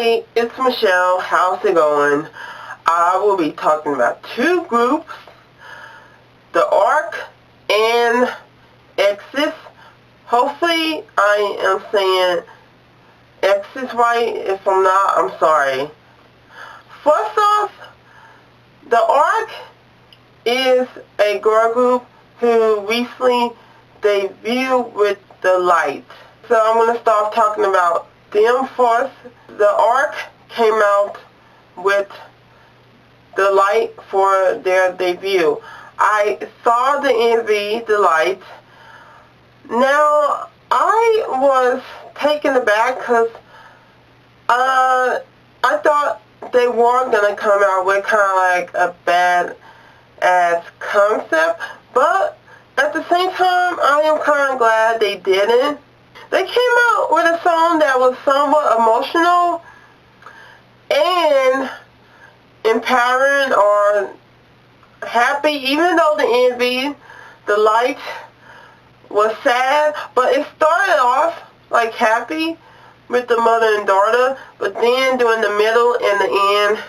Hey, it's Michelle. How's it going? I will be talking about two groups, the ARC and EXID. Hopefully I am saying EXID right. If I'm not, I'm sorry. First off, the ARC is a girl group who recently debuted with the light. So I'm going to start talking about them first. The ARC came out with the light for their debut. I saw the MV, the light. Now, I was taken aback because I thought they were going to come out with kind of like a bad-ass concept, but at the same time, I am kind of glad they didn't. They came out with a song that was somewhat emotional and empowering or happy, even though the MV, the light, was sad, but it started off like happy with the mother and daughter, but then during the middle and the end,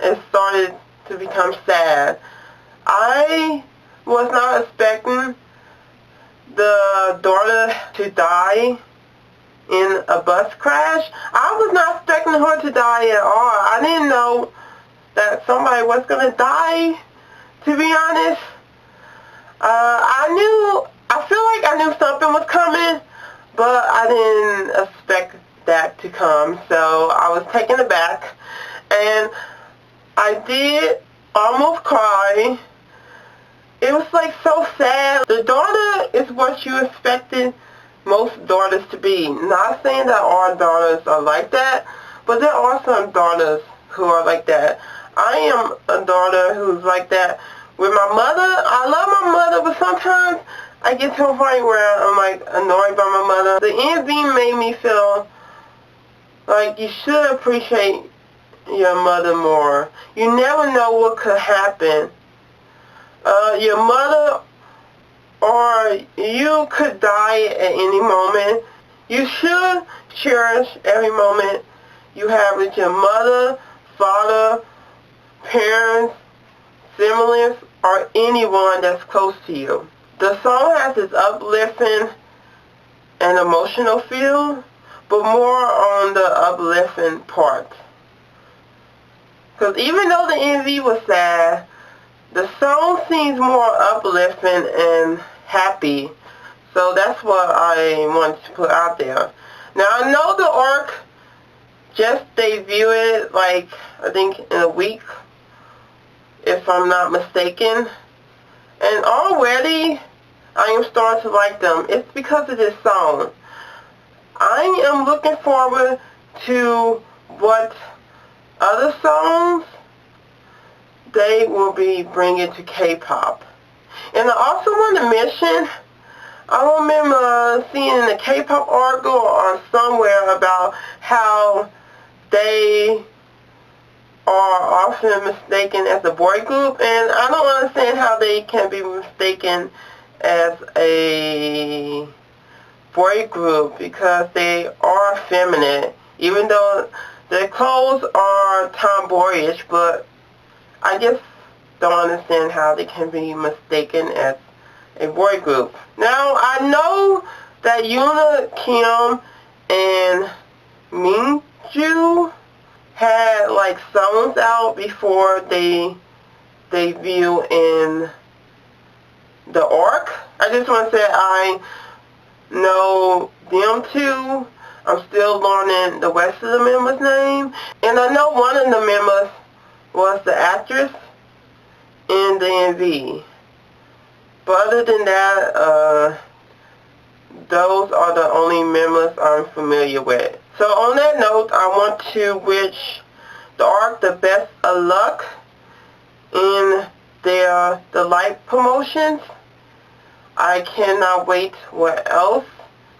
it started to become sad. I was not expecting the daughter to die in a bus crash. I was not expecting her to die at all. I didn't know that somebody was going to die, to be honest. I feel like I knew something was coming, but I didn't expect that to come, so I was taken aback, and I did almost cry. It was like so sad. The daughter is what you expected most daughters to be. Not saying that all daughters are like that, but there are some daughters who are like that. I am a daughter who's like that. With my mother, I love my mother, but sometimes I get to a point where I'm like annoyed by my mother. The MV made me feel like you should appreciate your mother more. You never know what could happen. Your mother or you could die at any moment. You should cherish every moment you have with your mother, father, parents, siblings, or anyone that's close to you. The song has this uplifting and emotional feel, but more on the uplifting part. Because even though the MV was sad, the song seems more uplifting and happy, so that's what I wanted to put out there. Now, I know the ARC just debuted, like, I think in a week, if I'm not mistaken, and already I am starting to like them. It's because of this song. I am looking forward to what other songs they will be bringing to K-pop. And I also want to mention, I remember seeing in a K-pop article or somewhere about how they are often mistaken as a boy group, and I don't understand how they can be mistaken as a boy group because they are feminine, even though their clothes are tomboyish, but I just don't understand how they can be mistaken as a boy group. Now, I know that Yoona, Kim, and Minju had like songs out before they debut in the ARC. I just want to say I know them two. I'm still learning the rest of the members' name. And I know one of the members was the actress in the MV. But other than that, those are the only members I'm familiar with. So on that note, I want to wish the ARC the best of luck in the light promotions. I cannot wait what else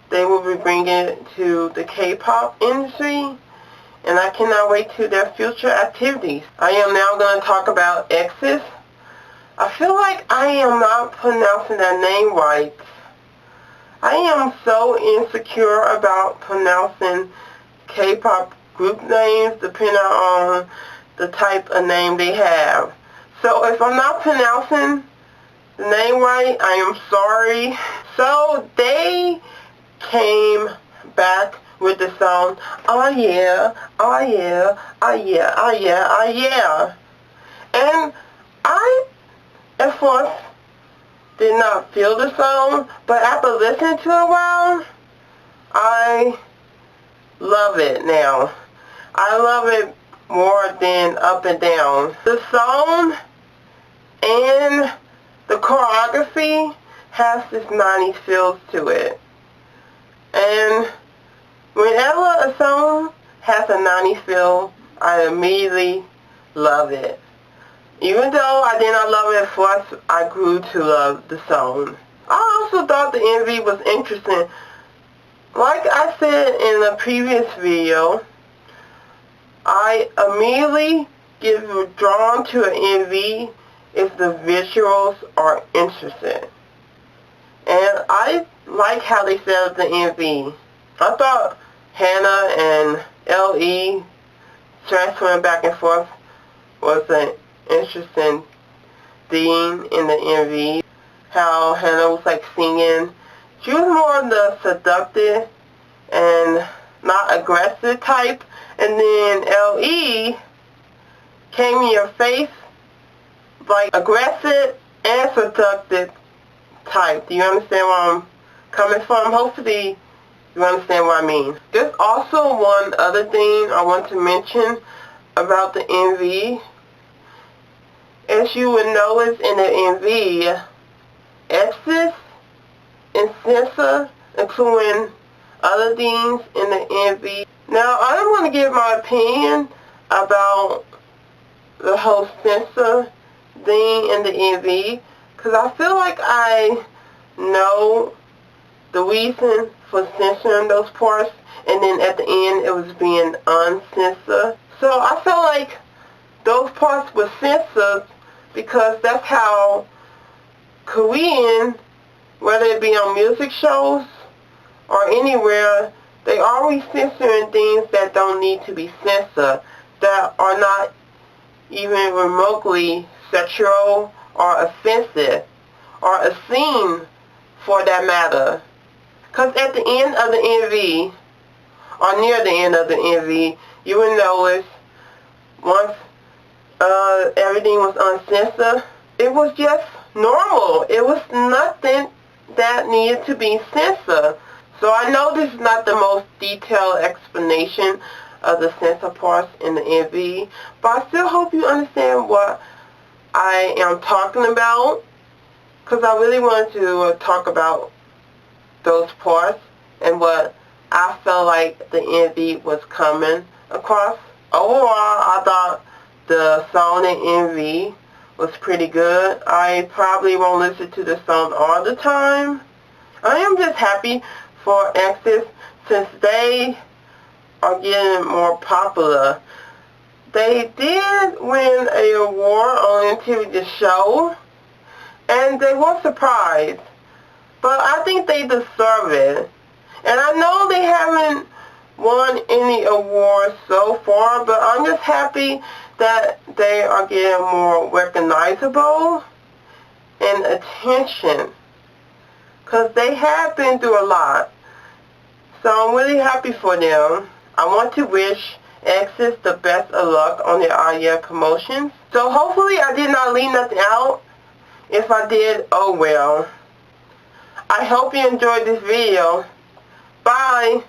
they will be bringing to the K-pop industry, and I cannot wait to their future activities. I am now going to talk about EXID. I feel like I am not pronouncing that name right. I am so insecure about pronouncing K-pop group names depending on the type of name they have. So if I'm not pronouncing the name right, I am sorry. So they came back with the song, "Oh yeah, oh yeah, oh yeah, oh yeah, oh yeah." And I, at first, did not feel the song, but after listening to it a while, I love it now. I love it more than Up and Down. The song and the choreography has this 90s feels to it. And whenever a song has a 90s feel, I immediately love it. Even though I did not love it at first, I grew to love the song. I also thought the MV was interesting. Like I said in a previous video, I immediately get drawn to an MV if the visuals are interesting. And I like how they set up the MV. I thought Hannah and L.E. transferring back and forth was an interesting theme in the MV. How Hannah was like singing. She was more of the seductive and not aggressive type. And then L.E. came in your face, like aggressive and seductive type. Do you understand where I'm coming from? Hopefully you understand what I mean. There's also one other thing I want to mention about the MV. As you would notice in the MV, EXID and censor, including other things in the MV. Now, I don't want to give my opinion about the whole censor thing in the MV, because I feel like I know the reason for censoring those parts, and then at the end it was being uncensored. So I feel like those parts were censored because that's how Korean, whether it be on music shows or anywhere, they always censoring things that don't need to be censored, that are not even remotely sexual or offensive or obscene for that matter. Because at the end of the MV, or near the end of the MV, you will notice once everything was uncensored, it was just normal. It was nothing that needed to be censored. So I know this is not the most detailed explanation of the censor parts in the MV, but I still hope you understand what I am talking about, because I really wanted to talk about those parts and what I felt like the MV was coming across. Overall, I thought the song in MV was pretty good. I probably won't listen to the song all the time. I am just happy for EXID since they are getting more popular. They did win an award on MTV The Show, and they were surprised. But I think they deserve it. And I know they haven't won any awards so far, but I'm just happy that they are getting more recognizable and attention, because they have been through a lot. So I'm really happy for them. I want to wish EXID the best of luck on their Ah Yeah promotions. So hopefully I did not leave nothing out. If I did, oh well. I hope you enjoyed this video. Bye.